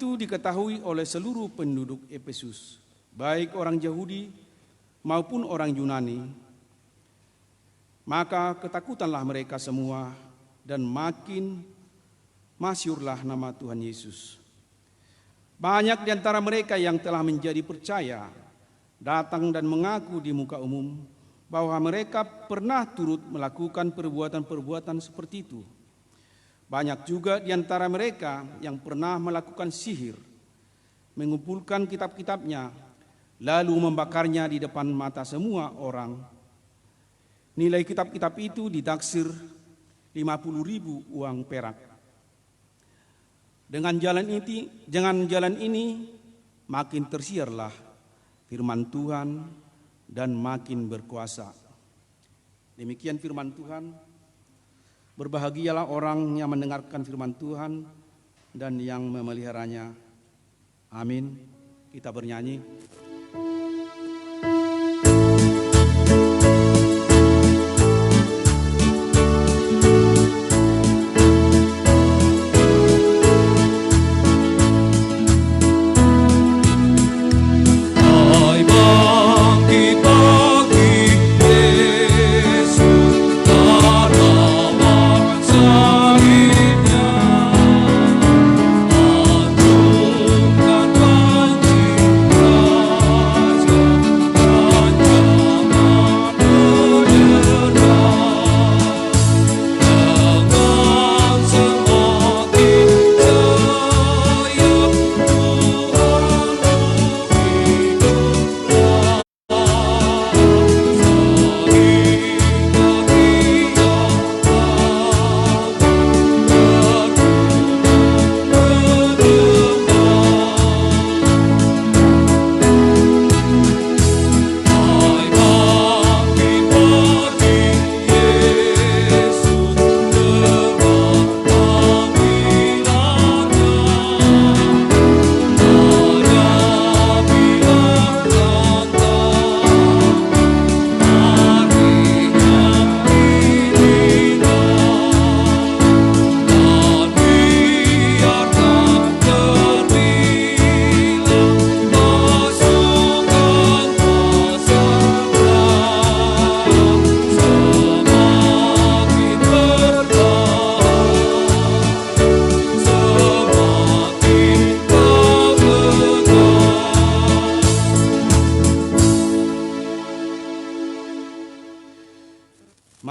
itu diketahui oleh seluruh penduduk Efesus, baik orang Yahudi maupun orang Yunani. Maka ketakutanlah mereka semua dan makin masyhurlah nama Tuhan Yesus. Banyak di antara mereka yang telah menjadi percaya datang dan mengaku di muka umum bahwa mereka pernah turut melakukan perbuatan-perbuatan seperti itu. Banyak juga di antara mereka yang pernah melakukan sihir, mengumpulkan kitab-kitabnya, lalu membakarnya di depan mata semua orang. Nilai kitab-kitab itu ditaksir 50.000 uang perak. Dengan jalan ini makin tersiarlah firman Tuhan dan makin berkuasa. Demikian firman Tuhan. Berbahagialah orang yang mendengarkan firman Tuhan dan yang memeliharanya. Amin. Kita bernyanyi.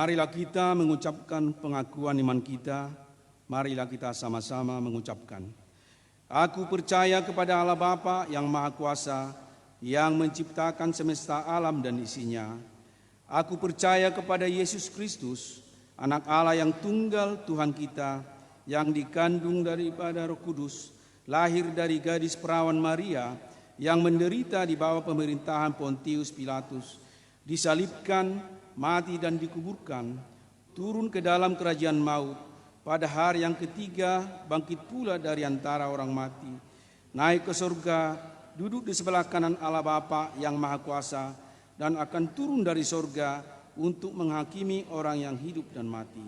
Marilah kita mengucapkan pengakuan iman kita. Marilah kita sama-sama mengucapkan. Aku percaya kepada Allah Bapa yang Maha Kuasa, yang menciptakan semesta alam dan isinya. Aku percaya kepada Yesus Kristus, Anak Allah yang tunggal Tuhan kita, yang dikandung daripada Roh Kudus, lahir dari gadis perawan Maria, yang menderita di bawah pemerintahan Pontius Pilatus, disalibkan, mati dan dikuburkan, turun ke dalam kerajaan maut, pada hari yang ketiga bangkit pula dari antara orang mati, naik ke surga, duduk di sebelah kanan Allah Bapa yang Maha Kuasa, dan akan turun dari surga untuk menghakimi orang yang hidup dan mati.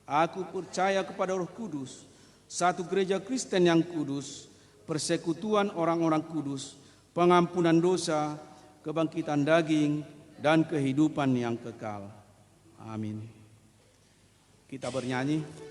Aku percaya kepada Roh Kudus, satu gereja Kristen yang kudus, persekutuan orang-orang kudus, pengampunan dosa, kebangkitan daging, dan kehidupan yang kekal. Amin. Kita bernyanyi.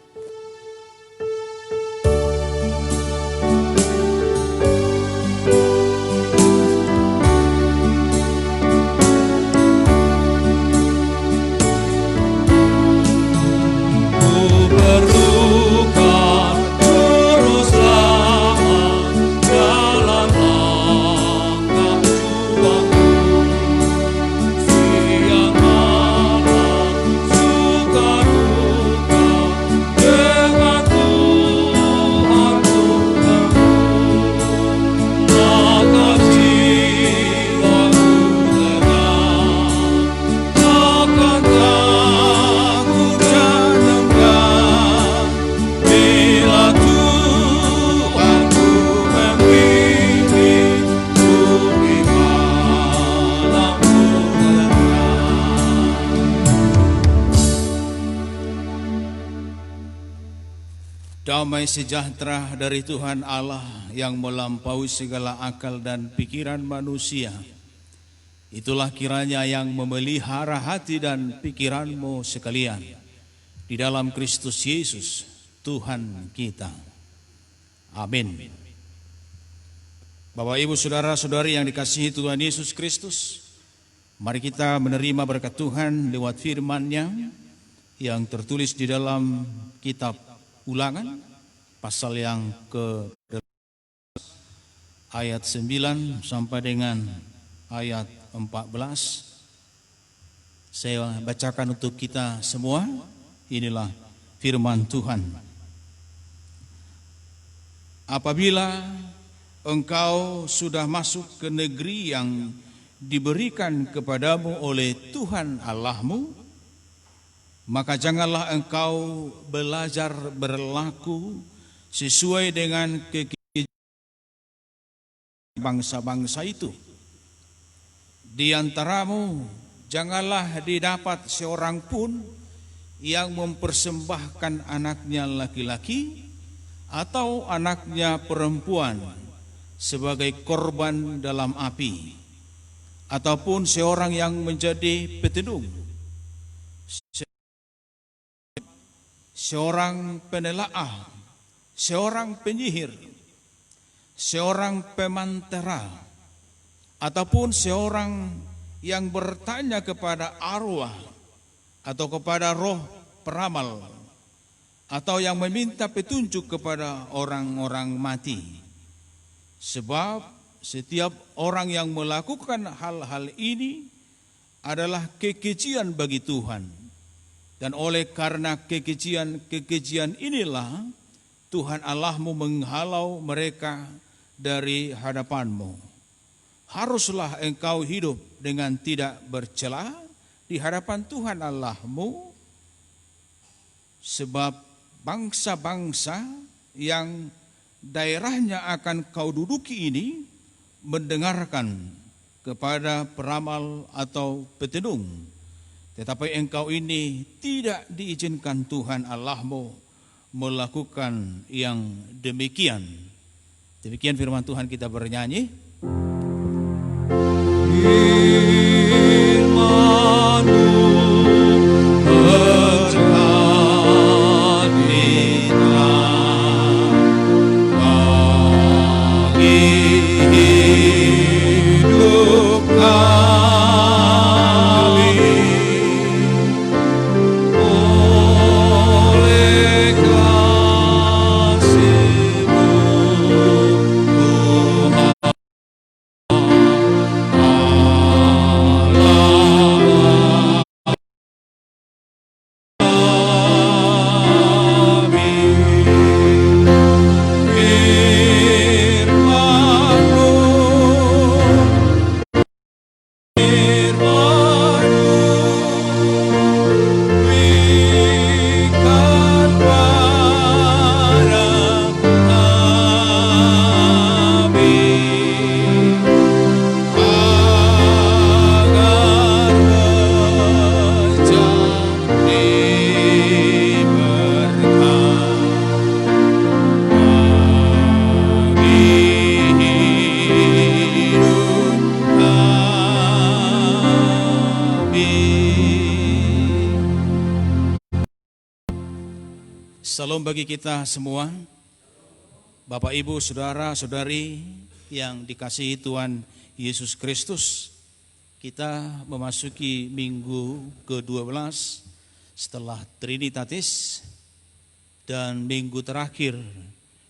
damai sejahtera dari Tuhan Allah yang melampaui segala akal dan pikiran manusia, itulah kiranya yang memelihara hati dan pikiranmu sekalian di dalam Kristus Yesus, Tuhan kita. Amin. Bapak, Ibu, saudara-saudari yang dikasihi Tuhan Yesus Kristus, mari kita menerima berkat Tuhan lewat firman-Nya yang tertulis di dalam kitab Ulangan pasal yang ke ayat 9 sampai dengan ayat 14. Saya bacakan untuk kita semua. Inilah firman Tuhan. Apabila engkau sudah masuk ke negeri yang diberikan kepadamu oleh Tuhan Allahmu, maka janganlah engkau belajar berlaku sesuai dengan bangsa-bangsa itu. Di antaramu janganlah didapat seorang pun yang mempersembahkan anaknya laki-laki atau anaknya perempuan sebagai korban dalam api, ataupun seorang yang menjadi petedung, seorang penelaah, seorang penyihir, seorang pemantera, ataupun seorang yang bertanya kepada arwah atau kepada roh peramal, atau yang meminta petunjuk kepada orang-orang mati. Sebab setiap orang yang melakukan hal-hal ini adalah kekejian bagi Tuhan. Dan oleh karena kekejian inilah Tuhan Allahmu menghalau mereka dari hadapanmu. Haruslah engkau hidup dengan tidak bercela di hadapan Tuhan Allahmu, sebab bangsa-bangsa yang daerahnya akan kau duduki ini mendengarkan kepada peramal atau petedung. Tetapi engkau ini tidak diizinkan Tuhan Allahmu melakukan yang demikian. Demikian firman Tuhan, kita bernyanyi. Firman-Mu berkah-Nya bagi hidup kami. Salam bagi kita semua, Bapak, Ibu, saudara-saudari yang dikasihi Tuhan Yesus Kristus. Kita memasuki minggu ke-12 setelah Trinitatis, dan minggu terakhir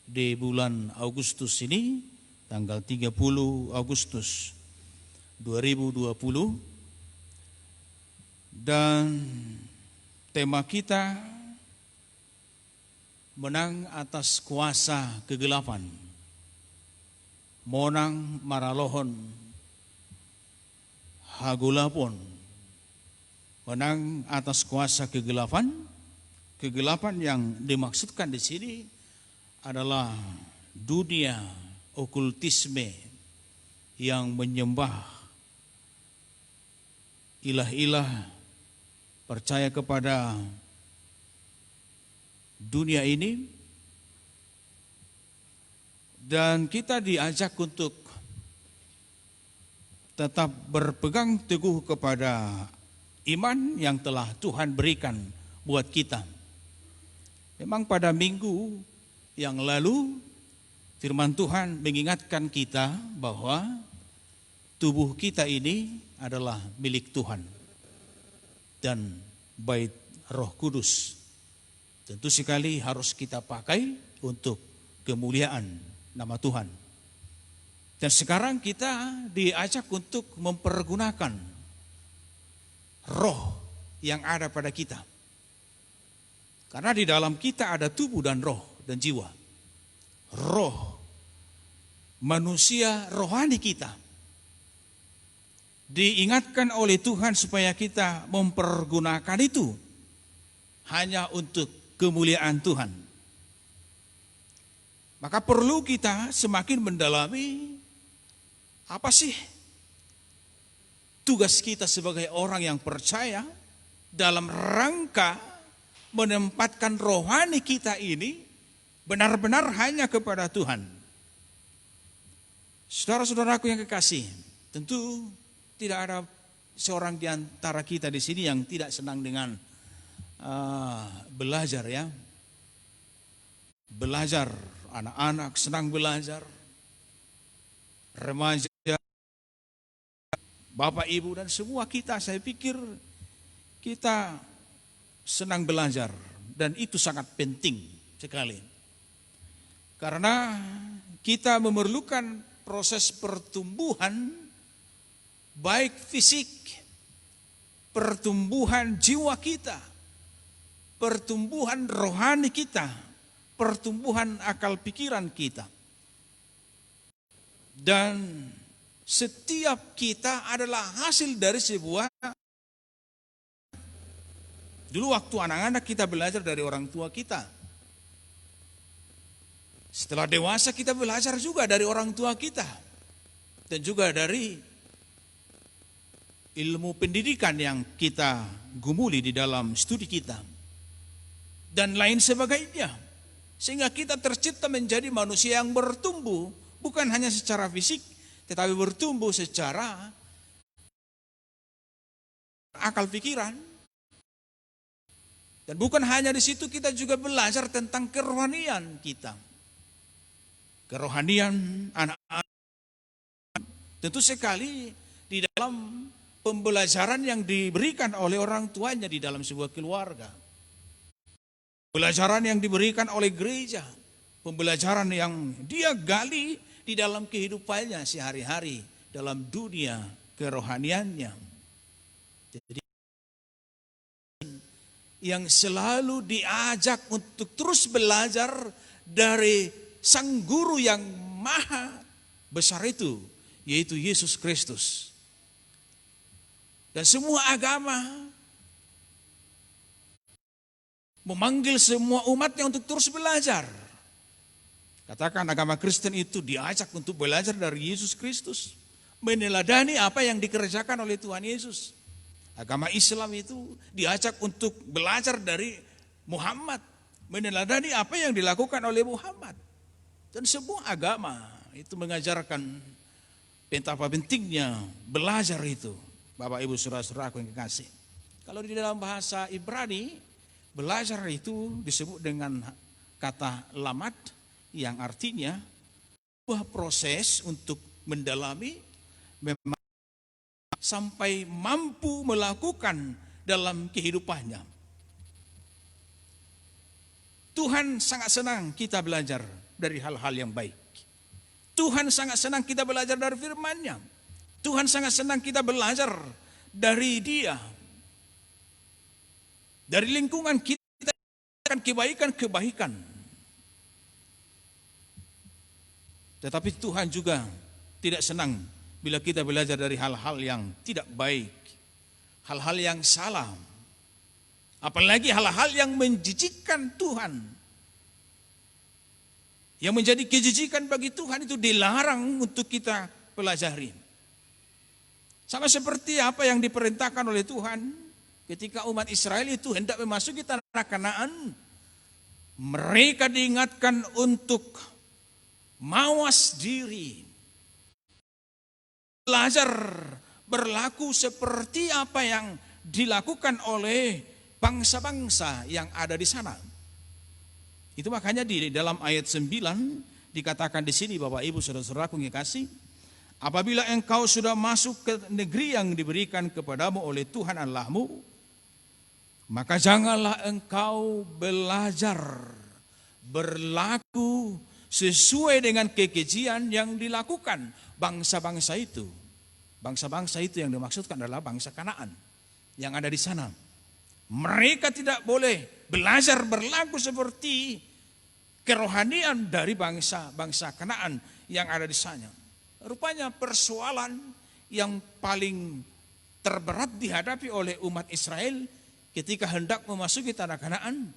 di bulan Agustus ini, tanggal 30 Agustus 2020. Dan tema kita menang atas kuasa kegelapan. Monang maralohon hagulapon. Menang atas kuasa kegelapan. Kegelapan yang dimaksudkan di sini adalah dunia okultisme yang menyembah ilah-ilah, percaya kepada dunia ini Dan kita diajak untuk tetap berpegang teguh kepada iman yang telah Tuhan berikan buat kita. Memang pada minggu yang lalu firman Tuhan mengingatkan kita bahwa tubuh kita ini adalah milik Tuhan dan bait Roh Kudus. Tentu sekali harus kita pakai untuk kemuliaan nama Tuhan. Dan sekarang kita diajak untuk mempergunakan roh yang ada pada kita. Karena di dalam kita ada tubuh dan roh dan jiwa. Roh, manusia rohani kita, diingatkan oleh Tuhan supaya kita mempergunakan itu hanya untuk kemuliaan Tuhan. Maka perlu kita semakin mendalami apa sih tugas kita sebagai orang yang percaya dalam rangka menempatkan rohani kita ini benar-benar hanya kepada Tuhan. Saudara-saudaraku yang kekasih, tentu tidak ada seorang di antara kita di sini yang tidak senang dengan belajar ya. Belajar, anak-anak senang belajar, remaja, bapak ibu dan semua kita, saya pikir kita senang belajar dan itu sangat penting sekali. Karena kita memerlukan proses pertumbuhan baik fisik, pertumbuhan jiwa kita, pertumbuhan rohani kita, pertumbuhan akal pikiran kita. Dan setiap kita adalah hasil dari sebuah. Dulu waktu anak-anak kita belajar dari orang tua kita. Setelah dewasa kita belajar juga dari orang tua kita. Dan juga dari ilmu pendidikan yang kita gumuli di dalam studi kita. Dan lain sebagainya. Sehingga kita tercipta menjadi manusia yang bertumbuh. Bukan hanya secara fisik, tetapi bertumbuh secara akal pikiran. Dan bukan hanya di situ, kita juga belajar tentang kerohanian kita. Kerohanian anak-anak. Tentu sekali di dalam pembelajaran yang diberikan oleh orang tuanya di dalam sebuah keluarga. Pembelajaran yang diberikan oleh gereja. Pembelajaran yang dia gali di dalam kehidupannya sehari-hari. Dalam dunia kerohaniannya. Jadi yang selalu diajak untuk terus belajar dari sang guru yang maha besar itu, yaitu Yesus Kristus. Dan semua agama memanggil semua umatnya untuk terus belajar. Katakan agama Kristen itu diajak untuk belajar dari Yesus Kristus. Meneladani apa yang dikerjakan oleh Tuhan Yesus. Agama Islam itu diajak untuk belajar dari Muhammad. Meneladani apa yang dilakukan oleh Muhammad. Dan semua agama itu mengajarkan betapa pentingnya belajar itu. Bapak Ibu saudara-saudaraku yang kekasih. Kalau di dalam bahasa Ibrani, belajar itu disebut dengan kata lamad yang artinya sebuah proses untuk mendalami sampai mampu melakukan dalam kehidupannya. Tuhan sangat senang kita belajar dari hal-hal yang baik. Tuhan sangat senang kita belajar dari firman-Nya. Tuhan sangat senang kita belajar dari Dia. Dari lingkungan kita akan kebaikan-kebaikan. Tetapi Tuhan juga tidak senang bila kita belajar dari hal-hal yang tidak baik. Hal-hal yang salah. Apalagi hal-hal yang menjijikkan Tuhan. Yang menjadi kejijikan bagi Tuhan itu dilarang untuk kita pelajari. Sama seperti apa yang diperintahkan oleh Tuhan ketika umat Israel itu hendak memasuki tanah Kanaan. Mereka diingatkan untuk mawas diri, belajar berlaku seperti apa yang dilakukan oleh bangsa-bangsa yang ada di sana. Itu makanya di dalam ayat 9 dikatakan di sini, Bapak Ibu Saudara-saudaraku yang kasih, apabila engkau sudah masuk ke negeri yang diberikan kepadamu oleh Tuhan Allahmu, maka janganlah engkau belajar berlaku sesuai dengan kekejian yang dilakukan bangsa-bangsa itu. Bangsa-bangsa itu yang dimaksudkan adalah bangsa Kanaan yang ada di sana. Mereka tidak boleh belajar berlaku seperti kerohanian dari bangsa Kanaan yang ada di sana. Rupanya persoalan yang paling terberat dihadapi oleh umat Israel ketika hendak memasuki tanah Kanaan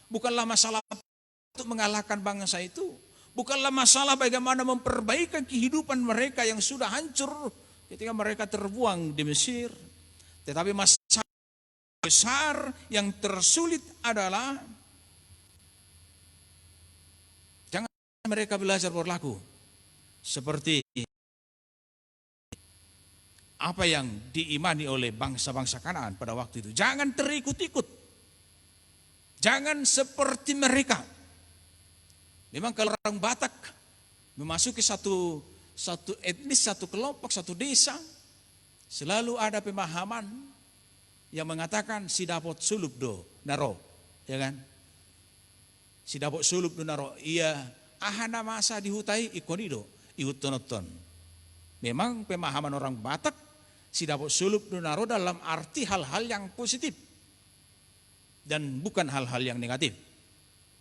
bukanlah masalah untuk mengalahkan bangsa itu. Bukanlah masalah bagaimana memperbaiki kehidupan mereka yang sudah hancur ketika mereka terbuang di Mesir. Tetapi masalah besar yang tersulit adalah jangan mereka belajar berlaku seperti apa yang diimani oleh bangsa-bangsa Kanaan pada waktu itu. Jangan terikut-ikut. Jangan seperti mereka. Memang kalau orang Batak memasuki satu etnis, satu kelompok, satu desa, selalu ada pemahaman yang mengatakan si dapot sulub do naro, ya kan? Si dapot sulub do naro, iya ahana masa dihutai ikonido, ihutonoton. Memang pemahaman orang Batak, si dapot sulub do naro dalam arti hal-hal yang positif dan bukan hal-hal yang negatif.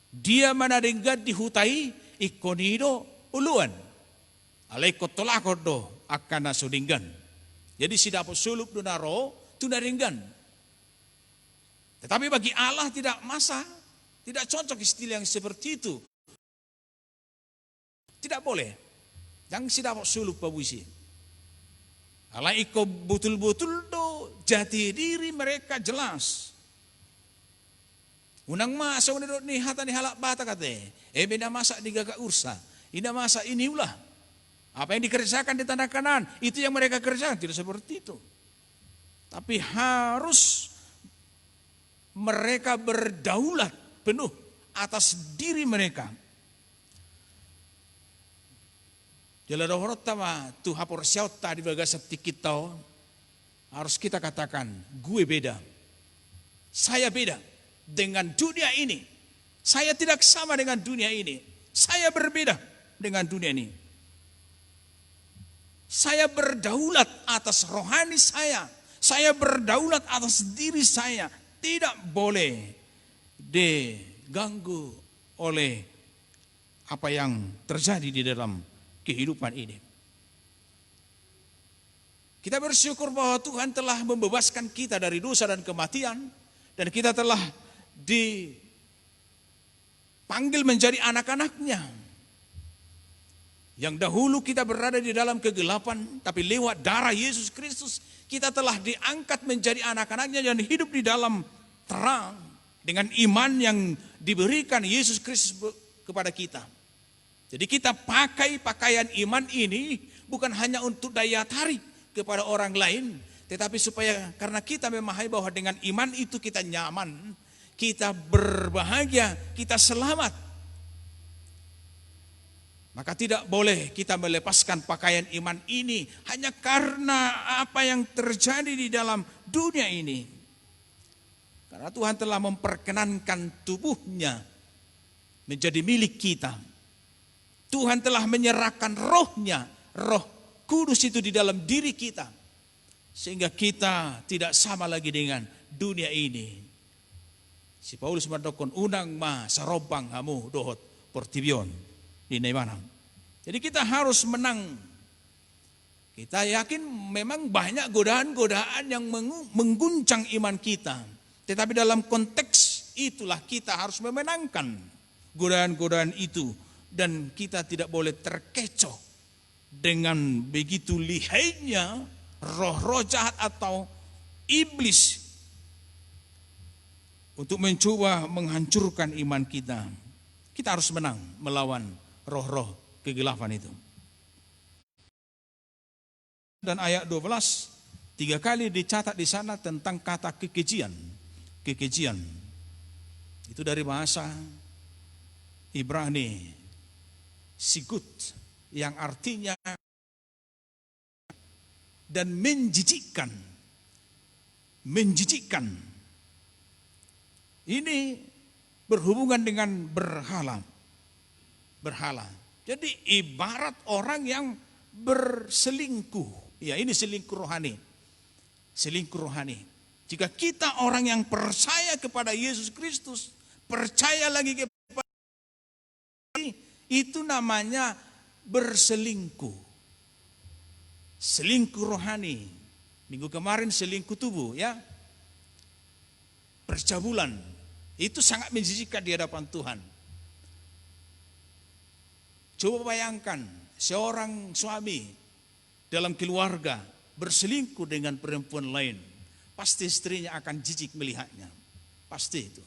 Dia manadenggat dihutai ikonido uluan. Alaikotolakodo akan nasudinggan. Jadi si dapot sulub dunaro tunaringgan. Tetapi bagi Allah tidak masa, tidak cocok istilah yang seperti itu. Tidak boleh. Yang si dapot sulub pabuisi. Alaiko betul-betul do jati diri mereka jelas. Unang masa unang ni hata ni halak bata kate. Beda masa di gagak ursa. Ina masa ini ulah. Apa yang dikerjakan di tanah Kanaan itu yang mereka kerjakan, tidak seperti itu. Tapi harus mereka berdaulat penuh atas diri mereka. Jala dohorot tama tu hapor syauta di bagasat kita harus kita katakan gue beda. Saya beda dengan dunia ini. Saya tidak sama dengan dunia ini. Saya berbeda dengan dunia ini. Saya berdaulat atas rohani saya. Saya berdaulat atas diri saya. Tidak boleh diganggu oleh apa yang terjadi di dalam kehidupan ini. Kita bersyukur bahwa Tuhan telah membebaskan kita dari dosa dan kematian. Dan kita telah dipanggil menjadi anak-anaknya. Yang dahulu kita berada di dalam kegelapan, tapi lewat darah Yesus Kristus kita telah diangkat menjadi anak-anaknya dan hidup di dalam terang dengan iman yang diberikan Yesus Kristus kepada kita. Jadi kita pakai pakaian iman ini bukan hanya untuk daya tarik kepada orang lain, tetapi supaya karena kita memahami bahwa dengan iman itu kita nyaman, kita berbahagia, kita selamat. Maka tidak boleh kita melepaskan pakaian iman ini hanya karena apa yang terjadi di dalam dunia ini. Karena Tuhan telah memperkenankan tubuhnya menjadi milik kita. Tuhan telah menyerahkan rohnya, roh kudus itu di dalam diri kita. Sehingga kita tidak sama lagi dengan dunia ini. Si Paulus mendokon unang ma sarobang hamu dohot portibion. Di mana. Jadi kita harus menang. Kita yakin memang banyak godaan-godaan yang mengguncang iman kita. Tetapi dalam konteks itulah kita harus memenangkan godaan-godaan itu. Dan kita tidak boleh terkecoh dengan begitu lihainya roh-roh jahat atau iblis untuk mencoba menghancurkan iman kita. Kita harus menang melawan roh-roh kegelapan itu. Dan ayat 12, 3 kali dicatat di sana tentang kata kekejian. Kekejian. Itu dari bahasa Ibrani, sigut, yang artinya dan menjijikkan. Menjijikkan. Ini berhubungan dengan berhala. Berhala. Jadi ibarat orang yang berselingkuh. Ya, ini selingkuh rohani. Selingkuh rohani. Jika kita orang yang percaya kepada Yesus Kristus, percaya lagi kepada itu namanya berselingkuh. Selingkuh rohani. Minggu kemarin selingkuh tubuh, ya. Percabulan. Itu sangat menjijikkan di hadapan Tuhan. Coba bayangkan seorang suami dalam keluarga berselingkuh dengan perempuan lain. Pasti istrinya akan jijik melihatnya. Pasti itu.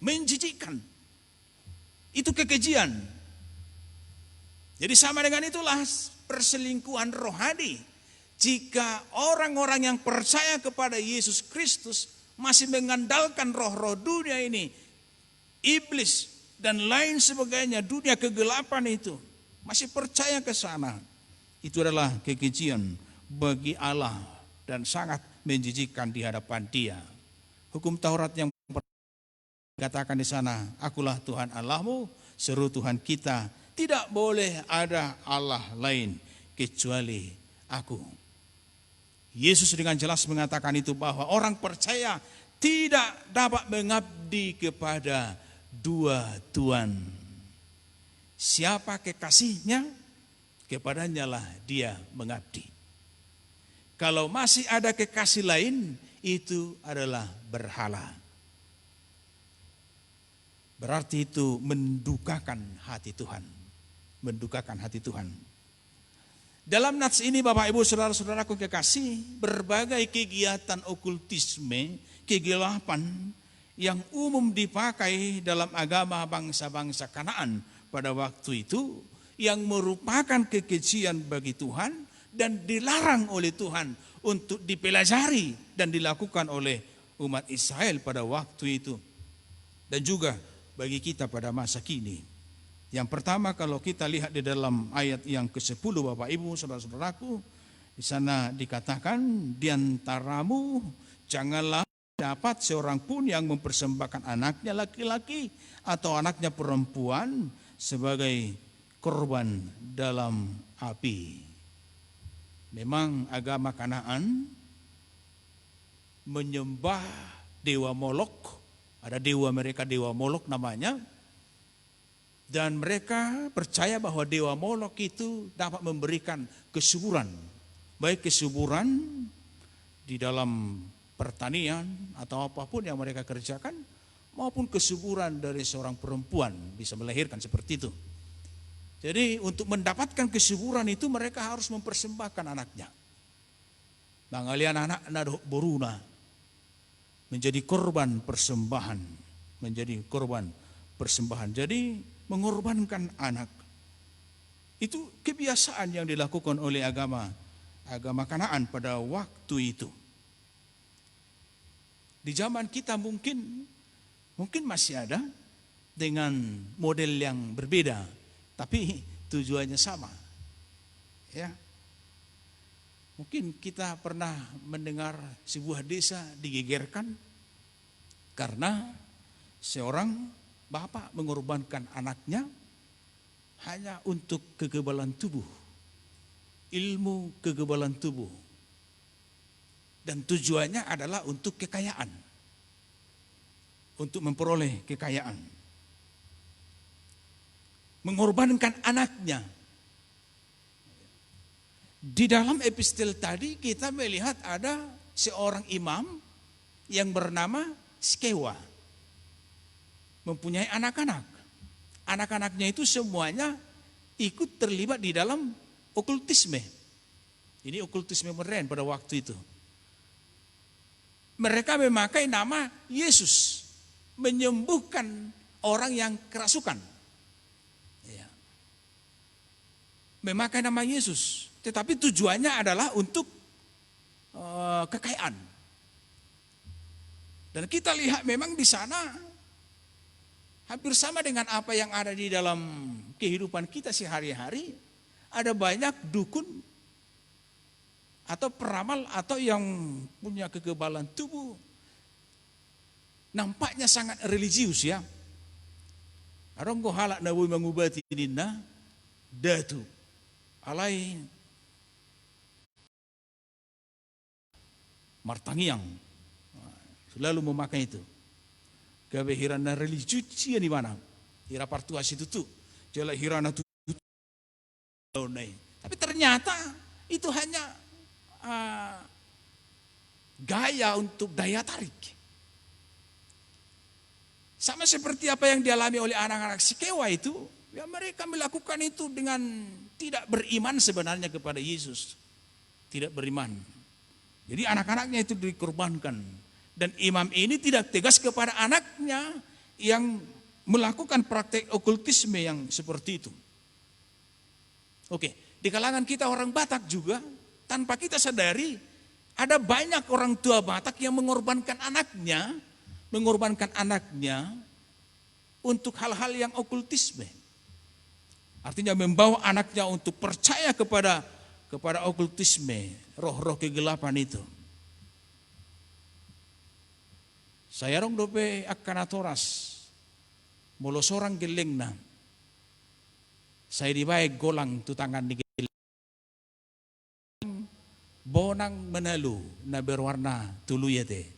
Menjijikkan. Itu kekejian. Jadi sama dengan itulah perselingkuhan rohani. Jika orang-orang yang percaya kepada Yesus Kristus masih mengandalkan roh-roh dunia ini, iblis dan lain sebagainya, dunia kegelapan itu, masih percaya ke sana, itu adalah kekejian bagi Allah dan sangat menjijikkan di hadapan Dia. Hukum Taurat yang dikatakan di sana, akulah Tuhan Allahmu, seru Tuhan kita, tidak boleh ada Allah lain kecuali aku. Yesus dengan jelas mengatakan itu, bahwa orang percaya tidak dapat mengabdi kepada dua tuan. Siapa kekasihnya, kepadanya lah dia mengabdi. Kalau masih ada kekasih lain, itu adalah berhala. Berarti itu mendukakan hati Tuhan. Mendukakan hati Tuhan. Dalam nats ini Bapak Ibu Saudara-saudaraku kekasih, berbagai kegiatan okultisme, kegelapan yang umum dipakai dalam agama bangsa-bangsa Kanaan pada waktu itu, yang merupakan kekejian bagi Tuhan dan dilarang oleh Tuhan untuk dipelajari dan dilakukan oleh umat Israel pada waktu itu. Dan juga bagi kita pada masa kini. Yang pertama, kalau kita lihat di dalam ayat yang ke-10 Bapak Ibu Saudara-saudaraku, di sana dikatakan, di antaramu janganlah dapat seorang pun yang mempersembahkan anaknya laki-laki atau anaknya perempuan sebagai korban dalam api. Memang agama Kanaan menyembah dewa Molok, ada dewa mereka, dewa Molok namanya. Dan mereka percaya bahwa dewa Molok itu dapat memberikan kesuburan. Baik kesuburan di dalam pertanian atau apapun yang mereka kerjakan, maupun kesuburan dari seorang perempuan bisa melahirkan seperti itu. Jadi untuk mendapatkan kesuburan itu mereka harus mempersembahkan anaknya. Bangalian anak nadok boruna menjadi korban persembahan. Menjadi korban persembahan. Jadi mengorbankan anak. Itu kebiasaan yang dilakukan oleh agama Kanaan pada waktu itu. Di zaman kita mungkin masih ada dengan model yang berbeda, tapi tujuannya sama. Ya. Mungkin kita pernah mendengar sebuah desa digegerkan karena seorang bapak mengorbankan anaknya hanya untuk kekebalan tubuh, ilmu kekebalan tubuh. Dan tujuannya adalah untuk kekayaan, untuk memperoleh kekayaan. Mengorbankan anaknya. Di dalam epistel tadi kita melihat ada seorang imam yang bernama Skewa. Mempunyai anak-anak. Anak-anaknya itu semuanya ikut terlibat di dalam okultisme. Ini okultisme modern pada waktu itu. Mereka memakai nama Yesus, menyembuhkan orang yang kerasukan. memakai nama Yesus, tetapi tujuannya adalah untuk kekayaan. Dan kita lihat memang di sana hampir sama dengan apa yang ada di dalam kehidupan kita sehari-hari. Ada banyak dukun atau peramal atau yang punya kekebalan tubuh. Nampaknya sangat religius ya. Arong ko halak na boy mangubati nina datu alay martangiang selalu memakai itu. Kabehirana religius siya di mana? Hira partuas itu tuh. Jala hirana tuh. Tapi ternyata itu hanya gaya untuk daya tarik. Sama seperti apa yang dialami oleh anak-anak Sikewa itu, ya mereka melakukan itu dengan tidak beriman sebenarnya kepada Yesus. Tidak beriman. Jadi anak-anaknya itu dikorbankan. Dan imam ini tidak tegas kepada anaknya yang melakukan praktek okultisme yang seperti itu. Oke, di kalangan kita orang Batak juga, tanpa kita sadari, ada banyak orang tua Batak yang mengorbankan anaknya untuk hal-hal yang okultisme. Artinya membawa anaknya untuk percaya kepada okultisme, roh-roh kegelapan itu. Saya rong dope akanatoras, molo sorang geleng na. Saya dibaik golang tutangan di geleng. Bonang menalu na berwarna tuluyete.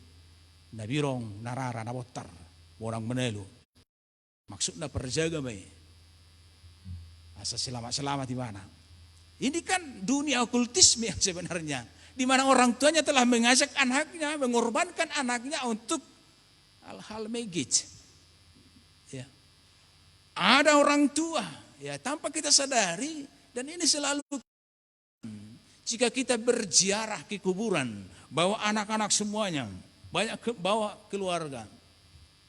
Na birong narara na botar. Bonang menalu. Maksudnya perjaga may. Asa selamat-selamat di mana. Ini kan dunia okultisme yang sebenarnya. Di mana orang tuanya telah mengajak anaknya, mengorbankan anaknya untuk hal-hal magij. Ya. Ada orang tua, ya tanpa kita sadari, dan ini selalu jika kita berziarah ke kuburan, bawa anak-anak semuanya, banyak bawa keluarga.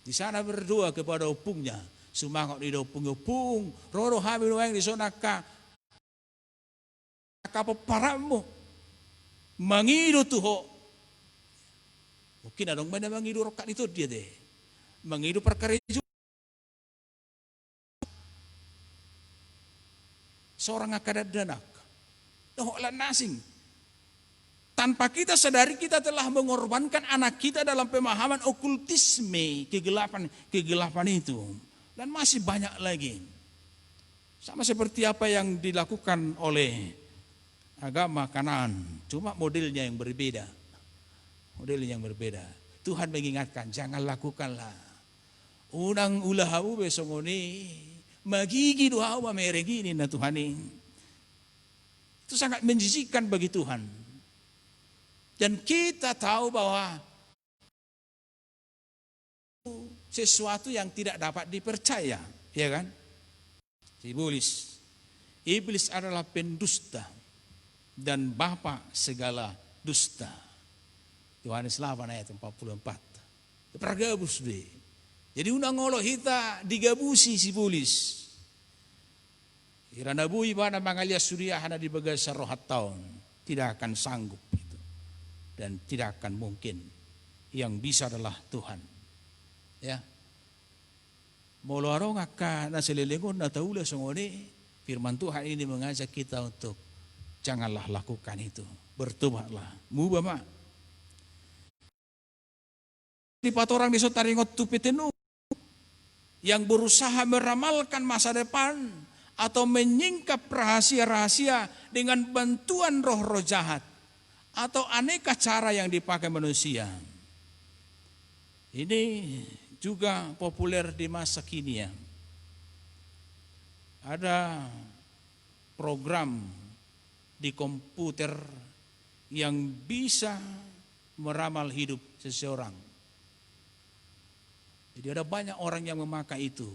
Di sana berdoa kepada opungnya, sumangot di opung, roro hamil wang di sana kapaparamu, mangido tuho. Mungkin ada orang mana mangido rokat itu dia deh, mangido perkara itu. Seorang akadadanak, dohlan nasing. Tanpa kita sadari kita telah mengorbankan anak kita dalam pemahaman okultisme, kegelapan itu. Dan masih banyak lagi. Sama seperti apa yang dilakukan oleh agama Kanaan. Cuma modelnya yang berbeda. Modelnya yang berbeda. Tuhan mengingatkan, jangan lakukanlah. Unang ulahamu besok ini, magigi doa wa meregi ini na Tuhan ini. Itu sangat menjijikkan bagi Tuhan. Dan kita tahu bahwa sesuatu yang tidak dapat dipercaya, ya kan? Iblis adalah pendusta dan bapa segala dusta. Yohanes 8 ayat 44. Pergabus deh. Jadi unang ngolo hita digabusi si iblis. Iranabui mana mangalia surya hana dibagai sarohat tahun. Tidak akan sanggup. Dan tidak akan mungkin. Yang bisa adalah Tuhan. Ya. Molo arong akka na selilingon na taula songone, firman Tuhan ini mengajak kita untuk janganlah lakukan itu. Bertobatlah. Mubah mak. Di patorang di sotaringot tupitenu yang berusaha meramalkan masa depan atau menyingkap rahasia-rahasia dengan bantuan roh-roh jahat. Atau aneka cara yang dipakai manusia. Ini juga populer di masa kini ya. Ada program di komputer yang bisa meramal hidup seseorang. Jadi ada banyak orang yang memakai itu.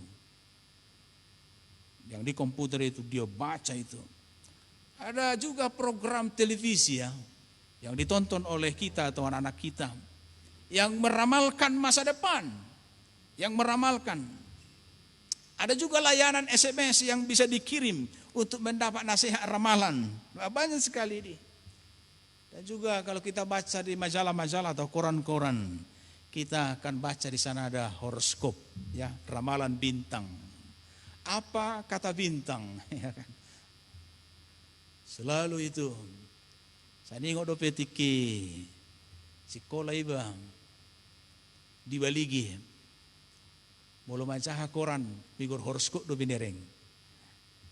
Yang di komputer itu dia baca itu. Ada juga program televisi ya. Yang ditonton oleh kita atau anak-anak kita. Yang meramalkan masa depan. Yang meramalkan. Ada juga layanan SMS yang bisa dikirim untuk mendapat nasihat ramalan. Banyak sekali ini. Dan juga kalau kita baca di majalah-majalah atau koran-koran, kita akan baca di sana ada horoskop, ya, ramalan bintang. Apa kata bintang? Ya kan? Selalu itu. Saya nengok do petiki sekolah iba di Baligi. Mula maca koran, migor horoskop do binereng.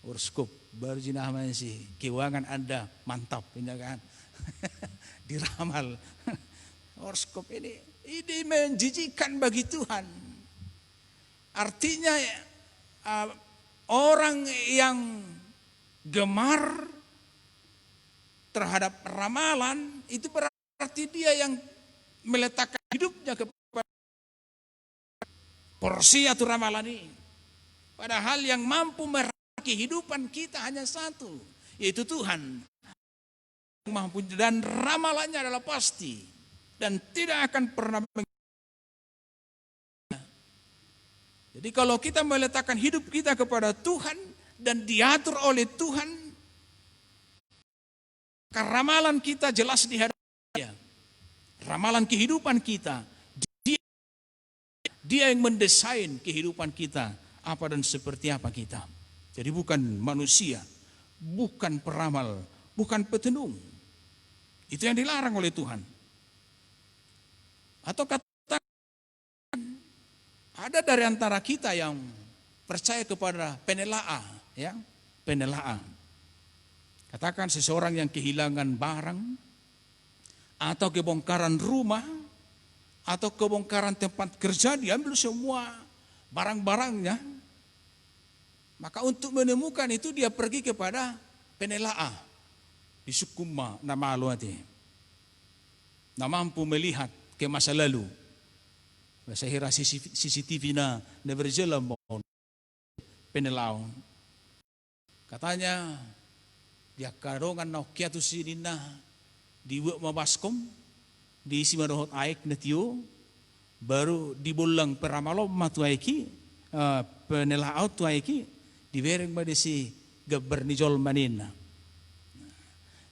Horoskop baru jinahaman si keuangan Anda mantap, ini kan. Diramal. Horoskop ini menjijikan bagi Tuhan. Artinya orang yang gemar terhadap ramalan itu berarti dia yang meletakkan hidupnya kepada porsi atau ramalan ini. Padahal yang mampu meraki kehidupan kita hanya satu, yaitu Tuhan. Yang mampu, dan ramalannya adalah pasti dan tidak akan pernah. Jadi kalau kita meletakkan hidup kita kepada Tuhan dan diatur oleh Tuhan, karena ramalan kita jelas di hadapan Dia. Ramalan kehidupan kita, Dia yang mendesain kehidupan kita, apa dan seperti apa kita. Jadi bukan manusia, bukan peramal, bukan petenung. Itu yang dilarang oleh Tuhan. Atau katakan, ada dari antara kita yang percaya kepada penelaah, ya, penelaah. Katakan seseorang yang kehilangan barang, atau kebongkaran rumah, atau kebongkaran tempat kerja, diambil semua barang-barangnya. Maka untuk menemukan itu dia pergi kepada penelaah di Sukuma nama Aluati. Nah mampu melihat ke masa lalu. Saya kira CCTV na berjalan penelaah. Katanya dia karongan na kiatu sinina di wak mabaskom. Diisi marohot aik na tiyo, baru dibulang peramalo matuaiki, penelaau tuaiki, dibereng ba si gabernijol manina.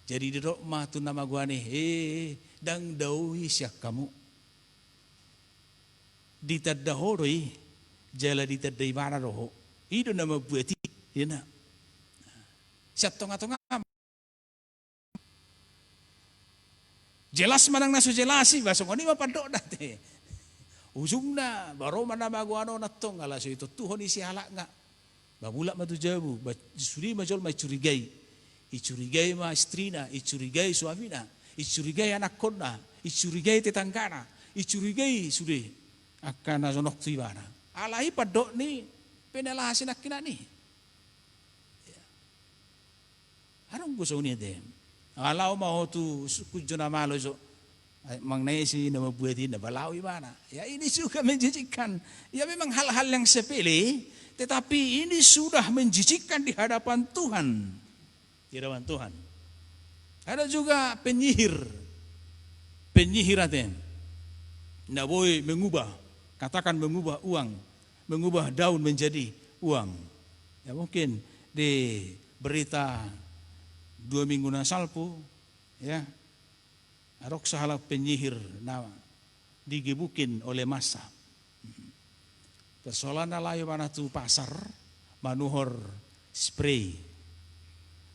Jadi didok matu nama gua nih, dang dawi siak kamu. Ditadahoroi, jala ditadai mana roho, itu nama buati, ya na. Siap tonga-tonga. Jelas manang nasu jelasi basong ini mapadok dati. Ujung na baru mana baguano natong alas itu Tuhan isi halak nga. Babulak matu jabu, suri majol mai curigai. Icurigai ma istrina, icurigai suamina, icurigai anak kona, icurigai tetanggana, icurigai suri akan nazonok tibana. Alai padok ni penelahasin akina ni. Anong gusto niya dem? Alau mau tu kujuna malo so mengenai si nama buatin balau mana? Ya ini juga menjijikkan. Ya memang hal-hal yang sepele, tetapi ini sudah menjijikkan di hadapan Tuhan. Di hadapan Tuhan. Ada juga penyihir aten. Nggak boleh mengubah, katakan mengubah uang, mengubah daun menjadi uang. Ya mungkin di berita 2 minggu nasalpo, ya, arok sahala penyihir na digebukin oleh massa. Persoalan layo mana tu pasar manuhor spray,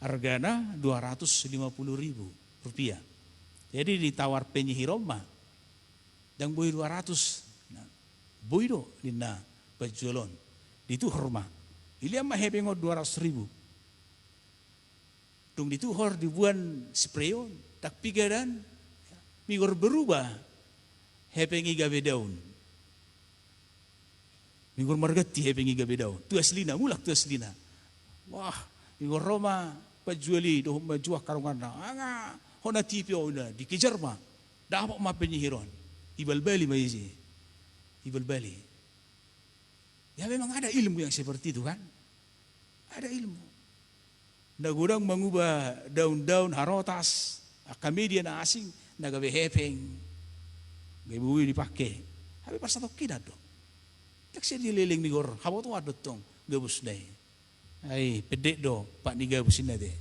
hargana 250.000 rupiah. Jadi ditawar penyihir Roma, dan boi 200, boi do dina penjualan, itu horma. Ilia mah hebengo 200.000. Tung dituhor dibuan sprayon, tak pigaran, migor berubah, hepengi gabe daun. Migor margati hepengi gabe daun. Tu aslina, mulak tu aslina. Wah, migor Roma, pajuali, doh majuah karungan na. Anga, hona tipio na, dikejar ma. Dapat ma penyihiron. Ibal bali ma isi. Ibal bali. Ya memang ada ilmu yang seperti itu kan. Ada ilmu. Nagudang mengubah daun-daun harotas, kamedia na asing, nagabe hepeng, gabuwi dipakai. Tapi pas satu kidat dong. Tak siya dililing ni gor, habo tu adot tong, gabus dai. Ai pedek do Pak ni gabus ini deh.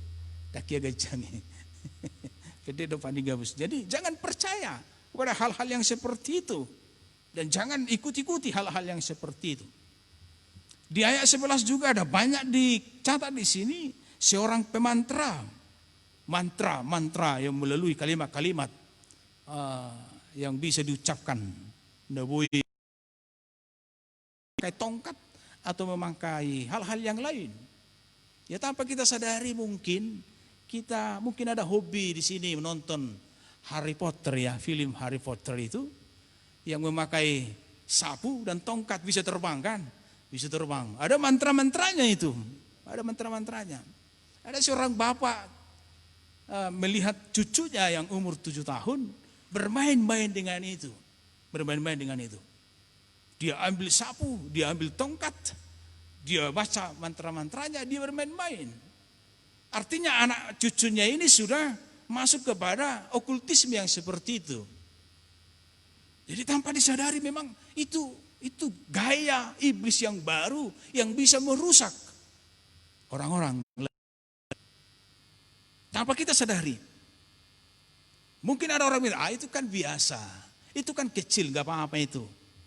Dakia gajangi. Pedek do Pak ni gabus. Jadi jangan percaya kepada hal-hal yang seperti itu. Dan jangan ikuti-ikuti hal-hal yang seperti itu. Di ayat 11 juga ada banyak dicatat di sini seorang pemantra. Mantra yang melalui kalimat-kalimat yang bisa diucapkan. Memakai tongkat atau memakai hal-hal yang lain. Ya tanpa kita sadari mungkin ada hobi di sini menonton Harry Potter ya, film Harry Potter itu yang memakai sapu dan tongkat bisa terbang kan? Bisa terbang. Ada mantra-mantranya itu. Ada mantra-mantranya. Ada seorang bapak melihat cucunya yang umur 7 tahun bermain-main dengan itu. Bermain-main dengan itu. Dia ambil sapu, dia ambil tongkat, dia baca mantra-mantranya, dia bermain-main. Artinya anak cucunya ini sudah masuk kepada okultisme yang seperti itu. Jadi tanpa disadari memang itu gaya iblis yang baru yang bisa merusak orang-orang. Tanpa kita sadari. Mungkin ada orang bilang, itu kan biasa. Itu kan kecil, gak apa-apa itu.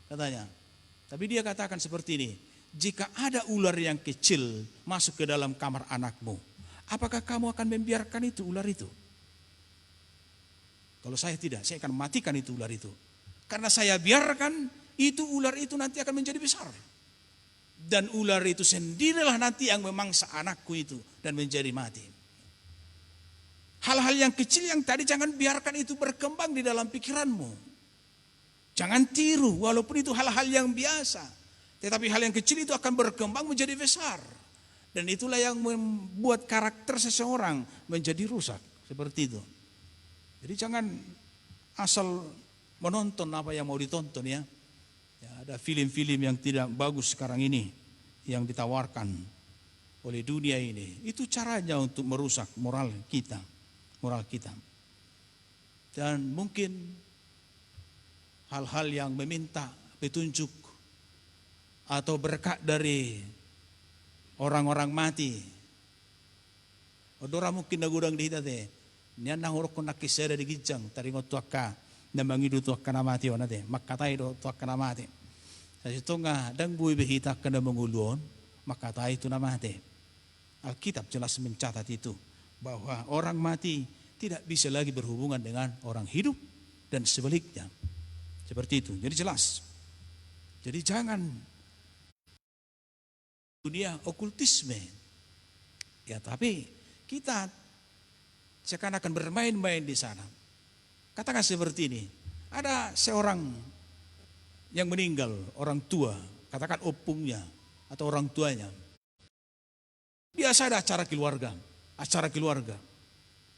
Katanya. Tapi dia katakan seperti ini. Jika ada ular yang kecil masuk ke dalam kamar anakmu, apakah kamu akan membiarkan itu ular itu? Kalau saya tidak, saya akan matikan itu ular itu. Karena saya biarkan itu ular itu nanti akan menjadi besar. Dan ular itu sendirilah nanti yang memangsa anakku itu dan menjadi mati. Hal-hal yang kecil yang tadi jangan biarkan itu berkembang di dalam pikiranmu. Jangan tiru walaupun itu hal-hal yang biasa. Tetapi hal yang kecil itu akan berkembang menjadi besar. Dan itulah yang membuat karakter seseorang menjadi rusak. Seperti itu. Jadi jangan asal menonton apa yang mau ditonton ya. Ada film-film yang tidak bagus sekarang ini yang ditawarkan oleh dunia ini. Itu caranya untuk merusak moral kita. Dan mungkin hal-hal yang meminta petunjuk atau berkat dari orang-orang mati. Odora mungkin nagudang dihita te. Niyan nang urok ko nakisera di gijang taringot tuaka na mangidu tuaka na mati ona te. Makatay do tuaka na mati. Sa situ nga dang buhay behita ka na manguluon, makatay itu na mati. Alkitab jelas mencatat itu bahwa orang mati tidak bisa lagi berhubungan dengan orang hidup dan sebaliknya. Seperti itu. Jadi jelas. Jadi jangan dunia okultisme. Ya, tapi kita seakan-akan bermain-main di sana. Katakan seperti ini. Ada seorang yang meninggal, orang tua, katakan opungnya atau orang tuanya. Biasa ada acara keluarga.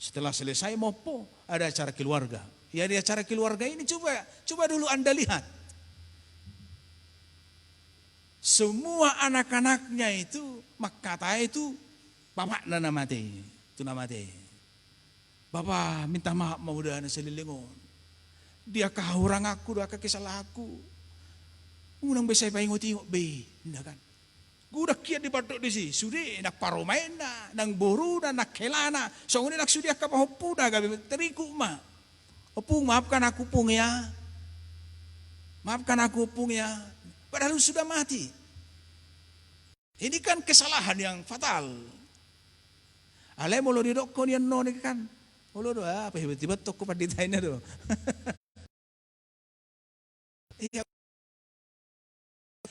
Setelah selesai mopo, ada acara keluarga. Ya di acara keluarga ini coba dulu Anda lihat. Semua anak-anaknya itu makata itu bapak namate. Itu namate. Bapak minta maaf mau udah selilingon. Dia kahurang aku, dia kesalah aku. Unang besay pa ingot-ingot be, hindi kan. Gudak kiat di patok di si, sudi nak paromain na, nang boru na, nak kelana. So nguni nak sudi ka pahopu na gabi teriku ma. Opung maafkan aku pung ya. Maafkan aku pung ya. Padahal sudah mati. Ini kan kesalahan yang fatal. Alay mo lo didok ko niyan no kan. Ulo do apa tiba-tiba toko panditainya do.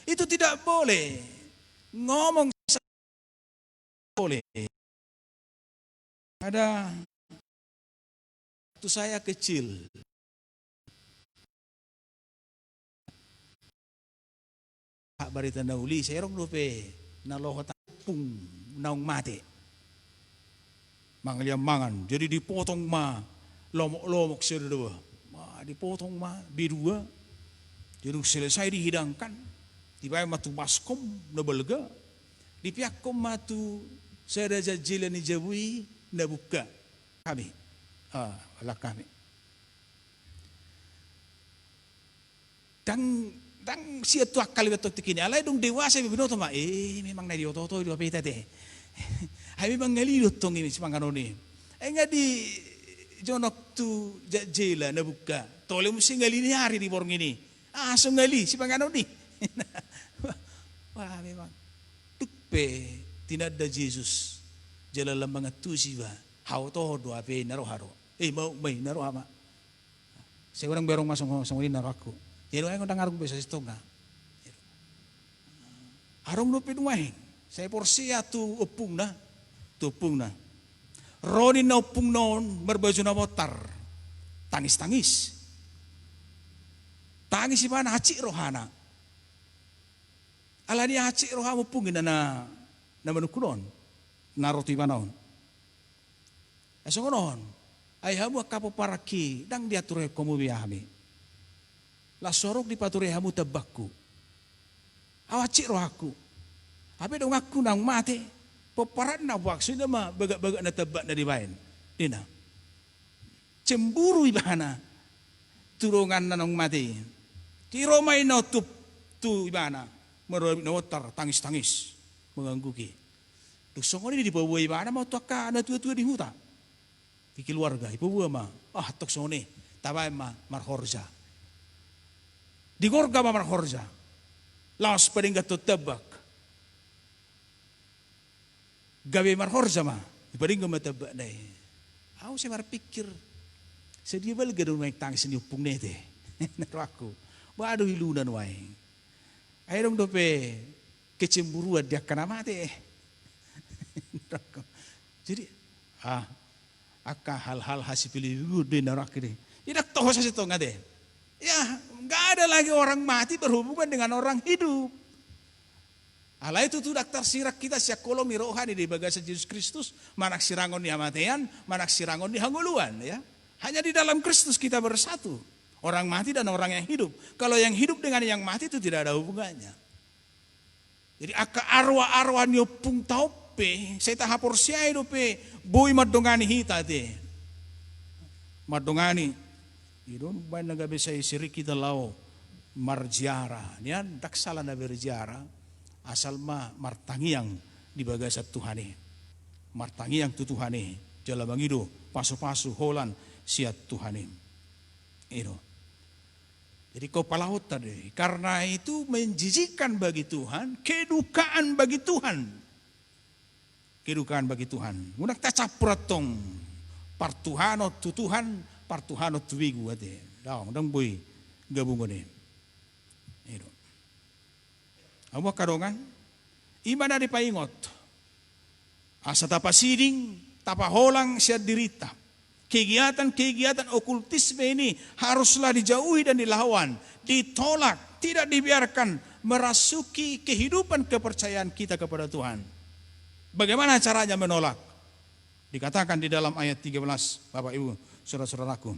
Itu tidak boleh. Ngomong boleh. Ada waktu saya kecil. Pak barita nauli saya rong lupe naloho tapung naung mati. Mangliam mangan jadi dipotong ma lomok-lomok sedua. Dipotong ma bidua. Jadi selesai dihidangkan. Tiba matu baskom na balga. Di pihak kom matu saya ada jajilan ni jabui na buka kami. Wala kami. Dan dang siya tu akal betul tikini alai dong dewasa binoto ma memang nai dioto dua pita teh hai memang ngali dotong ini simangkanoni enggak di jonok tu jela na buka tole mesti ngali ni hari di borong ini so ngali simangkanoni wah memang tukpe tidak ada Yesus jala lambangat tu siwa hau to dua pe naro haro mau mai naro ama saya orang berong masuk ini naro aku jadi orang udah ngarung bisa sitonga arung no pinuai saya porsi tu opung na Roni na opung non berbaju na motar tangis si mana haci rohana alani haci roha opung na manukunon na roti manaon esongonon ayahamu kapo paraki dang diatur komu biami la sorok di pature hamu tebakku awaci rohaku tapi dong aku nang mati peparan na waksu na ma bagak na tebak na dibain dina cemburu ibana turungan na nang mati di romai na tu ibana merobik na motor tangis mengganggu ki dusong ini di bawah ibana mau tuaka na tua di huta di keluarga ibu ma tok sone tabay marhorja di gorga ma marhorja laos paling gato tebak gawe marhorja ma iparing matebak dai aku saya berpikir sedia bal gadon naik tangis ni upung nete nero aku waduh ilunan wae ayo dong dope kecemburuan dia kena mati jadi aka hal-hal hasil pilih di neraka ini tidak tahu saya itu nggak deh ya nggak ada lagi orang mati berhubungan dengan orang hidup ala itu tuh daktar sirak kita siakolomi rohani di bagasa Yesus Kristus manak sirangon di amatian manak sirangon di hanguluan ya hanya di dalam Kristus kita bersatu orang mati dan orang yang hidup kalau yang hidup dengan yang mati itu tidak ada hubungannya jadi aka arwah nyopung taupe saya tahapor siai dope boy madongani hita te madongani idon ban naga bisa sirik kita lao marjiara nian daksala na berjiara asal martangiang di bagasa Tuhane martangiang tu Tuhane jala bangido pasu holan siat Tuhane itu jadi kau palaut tadi karena itu menjijikkan bagi Tuhan kedukaan bagi Tuhan munak tacapratong partuhano tu Tuhan partuhano tu wigu ate dang boy gabungone itu awa karongan imana di paingot asa tapa siding tapa holang siat dirita kegiatan okultisme ini haruslah dijauhi dan dilawan ditolak tidak dibiarkan merasuki kehidupan kepercayaan kita kepada Tuhan. Bagaimana caranya menolak? Dikatakan di dalam ayat 13, Bapak Ibu, saudara-saudaraku.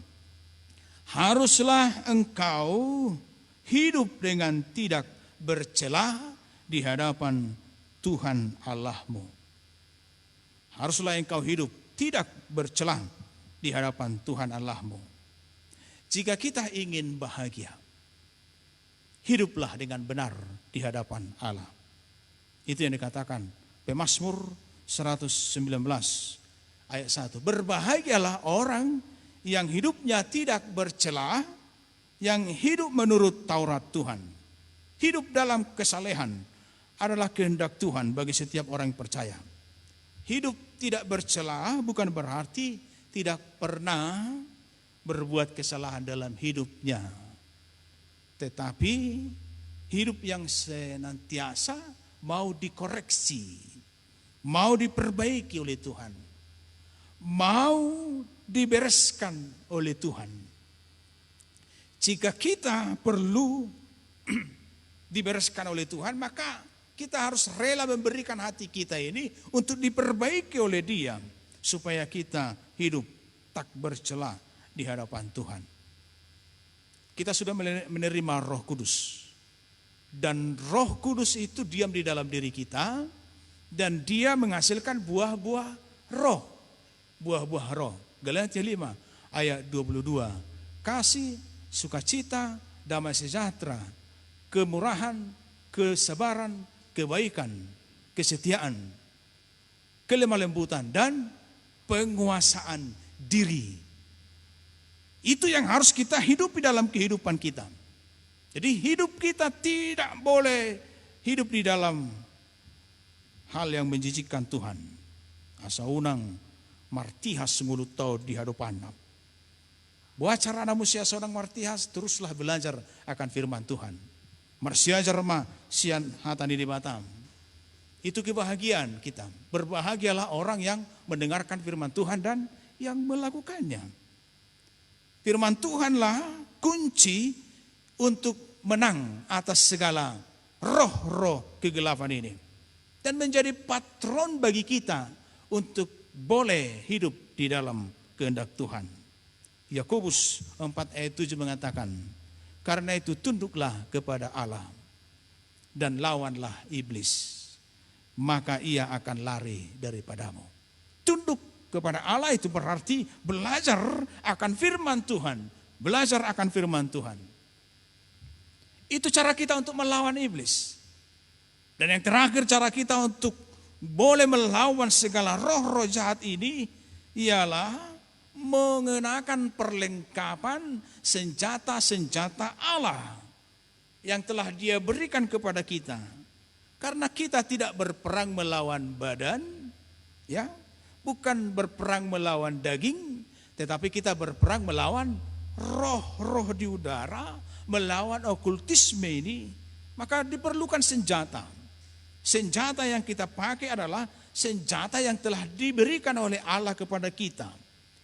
Haruslah engkau hidup dengan tidak bercela di hadapan Tuhan Allahmu. Haruslah engkau hidup tidak bercela di hadapan Tuhan Allahmu. Jika kita ingin bahagia, hiduplah dengan benar di hadapan Allah. Itu yang dikatakan Pemazmur 119 ayat 1. Berbahagialah orang yang hidupnya tidak bercela, yang hidup menurut Taurat Tuhan. Hidup dalam kesalehan adalah kehendak Tuhan bagi setiap orang yang percaya. Hidup tidak bercela bukan berarti tidak pernah berbuat kesalahan dalam hidupnya. Tetapi hidup yang senantiasa mau dikoreksi, mau diperbaiki oleh Tuhan, mau dibereskan oleh Tuhan. Jika kita perlu dibereskan oleh Tuhan, maka kita harus rela memberikan hati kita ini untuk diperbaiki oleh Dia, supaya kita hidup tak bercela di hadapan Tuhan. Kita sudah menerima Roh Kudus, dan Roh Kudus itu diam di dalam diri kita, dan Dia menghasilkan buah-buah roh. Buah-buah roh. Galatia 5 ayat 22. Kasih, sukacita, damai sejahtera, kemurahan, kesabaran, kebaikan, kesetiaan, kelemah lembutan, dan penguasaan diri. Itu yang harus kita hidupi dalam kehidupan kita. Jadi hidup kita tidak boleh hidup di dalam hal yang menjijikkan Tuhan. Asa unang martihas mulut tau di hadapan. Buat cara manusia seorang martihas, teruslah belajar akan firman Tuhan. Marsiajar ma sian hatani di Batam. Itu kebahagiaan kita. Berbahagialah orang yang mendengarkan firman Tuhan dan yang melakukannya. Firman Tuhanlah kunci untuk menang atas segala roh-roh kegelapan ini. Dan menjadi patron bagi kita untuk boleh hidup di dalam kehendak Tuhan. Yakobus 4 ayat 7 mengatakan, karena itu tunduklah kepada Allah dan lawanlah iblis, maka ia akan lari daripadamu. Tunduk kepada Allah itu berarti belajar akan firman Tuhan. Belajar akan firman Tuhan. Itu cara kita untuk melawan iblis. Dan yang terakhir cara kita untuk boleh melawan segala roh-roh jahat ini ialah mengenakan perlengkapan senjata-senjata Allah yang telah Dia berikan kepada kita. Karena kita tidak berperang melawan badan, ya, bukan berperang melawan daging, tetapi kita berperang melawan roh-roh di udara, melawan okultisme ini. Maka diperlukan senjata. Senjata yang kita pakai adalah senjata yang telah diberikan oleh Allah kepada kita.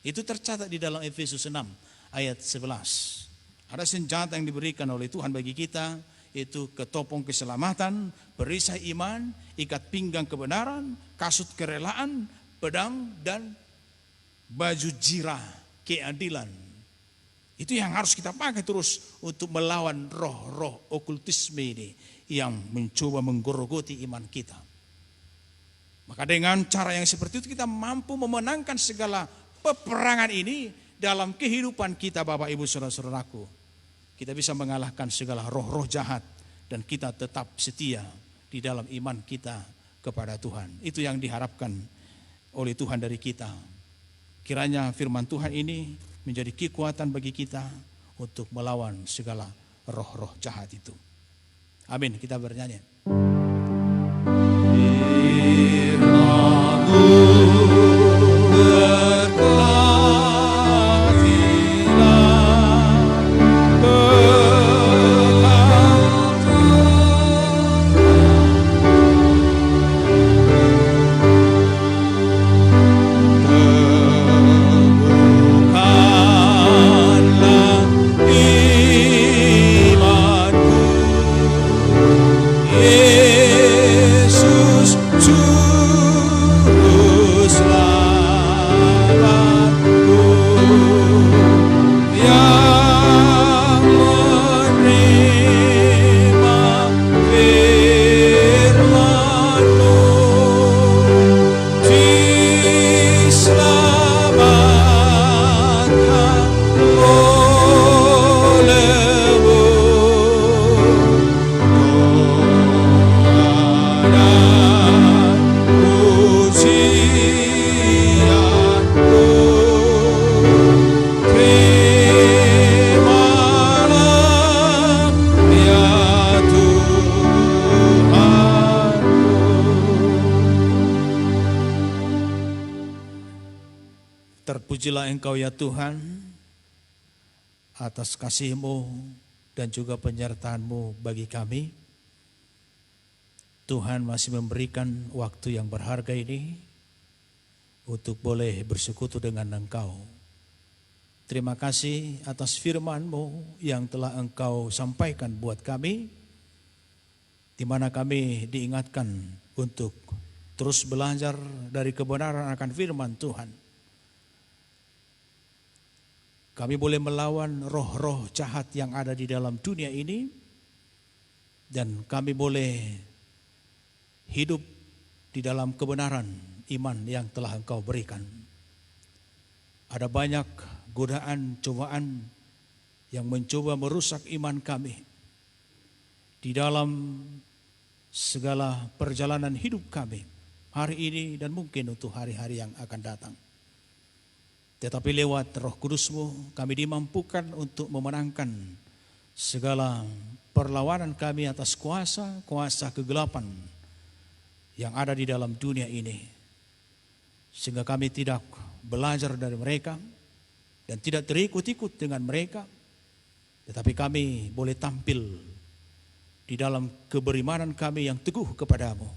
Itu tercatat di dalam Efesus 6 ayat 11. Ada senjata yang diberikan oleh Tuhan bagi kita, yaitu ketopong keselamatan, perisai iman, ikat pinggang kebenaran, kasut kerelaan, pedang, dan baju jirah keadilan. Itu yang harus kita pakai terus untuk melawan roh-roh okultisme ini yang mencoba menggerogoti iman kita. Maka dengan cara yang seperti itu kita mampu memenangkan segala peperangan ini dalam kehidupan kita, Bapak Ibu Saudara-saudaraku. Kita bisa mengalahkan segala roh-roh jahat dan kita tetap setia di dalam iman kita kepada Tuhan. Itu yang diharapkan oleh Tuhan dari kita. Kiranya firman Tuhan ini menjadi kekuatan bagi kita untuk melawan segala roh-roh jahat itu. Amin. Kita bernyanyi. Terpujilah Engkau ya Tuhan atas kasih-Mu dan juga penyertaan-Mu bagi kami. Tuhan masih memberikan waktu yang berharga ini untuk boleh bersekutu dengan Engkau. Terima kasih atas firman-Mu yang telah Engkau sampaikan buat kami, di mana kami diingatkan untuk terus belajar dari kebenaran akan firman Tuhan. Kami boleh melawan roh-roh jahat yang ada di dalam dunia ini, dan kami boleh hidup di dalam kebenaran iman yang telah Engkau berikan. Ada banyak godaan, cobaan yang mencoba merusak iman kami, di dalam segala perjalanan hidup kami hari ini dan mungkin untuk hari-hari yang akan datang. Tetapi lewat Roh Kudus-Mu kami dimampukan untuk memenangkan segala perlawanan kami atas kuasa kegelapan yang ada di dalam dunia ini. Sehingga kami tidak belajar dari mereka dan tidak terikut-ikut dengan mereka, tetapi kami boleh tampil di dalam keberimanan kami yang teguh kepadamu.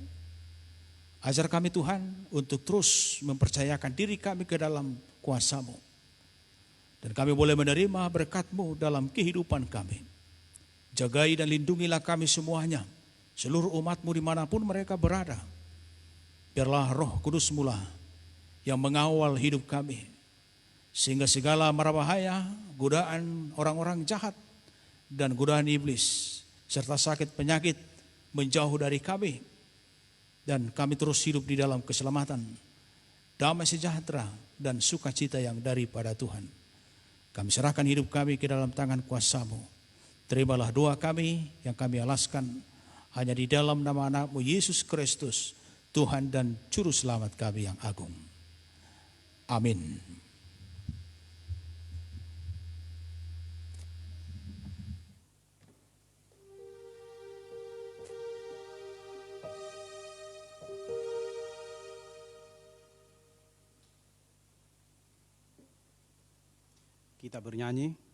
Ajar kami Tuhan untuk terus mempercayakan diri kami ke dalam kuasa-Mu. Dan kami boleh menerima berkat-Mu dalam kehidupan kami. Jagai dan lindungilah kami semuanya, seluruh umat-Mu dimanapun mereka berada. Biarlah Roh Kudus-Mu lah yang mengawal hidup kami. Sehingga segala mara bahaya, godaan orang-orang jahat, dan godaan iblis, serta sakit penyakit menjauh dari kami. Dan kami terus hidup di dalam keselamatan, damai sejahtera, dan sukacita yang daripada Tuhan. Kami serahkan hidup kami ke dalam tangan kuasa-Mu. Terimalah doa kami yang kami alaskan hanya di dalam nama anak-Mu Yesus Kristus, Tuhan dan Juru Selamat kami yang agung. Amin. Kita bernyanyi.